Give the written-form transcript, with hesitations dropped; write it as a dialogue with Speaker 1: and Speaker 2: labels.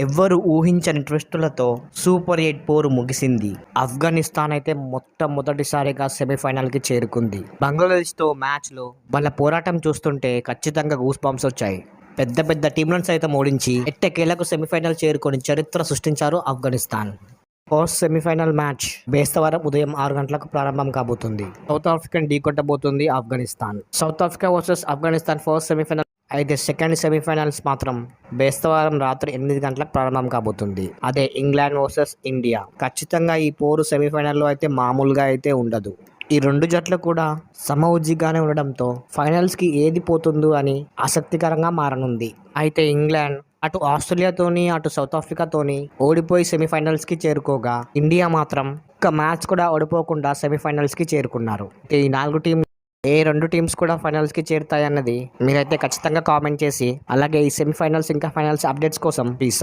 Speaker 1: ఎవ్వరు ఊహించని ట్విస్టులతో సూపర్ 8 పోరు ముగిసింది. ఆఫ్ఘనిస్తాన్ అయితే మొట్టమొదటిసారిగా సెమీఫైనల్కి చేరుకుంది. బంగ్లాదేశ్తో మ్యాచ్లో వాళ్ళ పోరాటం చూస్తుంటే ఖచ్చితంగా గూస్ బంప్స్ వచ్చాయి. పెద్ద పెద్ద టీంలను సైతం ఓడించి ఎట్టకేలకు సెమీఫైనల్ చేరుకొని చరిత్ర సృష్టించారు ఆఫ్ఘనిస్తాన్. ఫస్ట్ సెమీఫైనల్ మ్యాచ్ బేస్తవారం ఉదయం 6 గంటలకు ప్రారంభం కాబోతుంది. సౌత్ ఆఫ్రికాని ఢీకొట్టబోతుంది Afghanistan. South Africa versus Afghanistan first semifinal. అయితే సెకండ్ సెమీఫైనల్స్ మాత్రం బేస్తవారం రాత్రి 8 గంటలకు ప్రారంభం కాబోతుంది. అదే ఇంగ్లాండ్ వర్సెస్ ఇండియా. ఖచ్చితంగా ఈ పోరు సెమీఫైనల్లో అయితే మామూలుగా అయితే ఉండదు. ఈ రెండు జట్లు కూడా సమఉజ్జీగానే ఉండడంతో ఫైనల్స్కి ఏది పోతుందో అని ఆసక్తికరంగా మారనుంది. అయితే ఇంగ్లాండ్ అటు ఆస్ట్రేలియాతోని అటు సౌత్ ఆఫ్రికాతోని ఓడిపోయి సెమీఫైనల్స్కి చేరుకోగా ఇండియా మాత్రం ఒక్క మ్యాచ్ కూడా ఓడిపోకుండా సెమీఫైనల్స్కి చేరుకున్నారు. ఈ 4 టీం ఏ 2 టీమ్స్ కూడా ఫైనల్స్కి చేరుతాయన్నది మీరైతే ఖచ్చితంగా కామెంట్ చేసి అలాగే ఈ సెమీఫైనల్స్ ఇంకా ఫైనల్స్ అప్డేట్స్ కోసం ప్లీజ్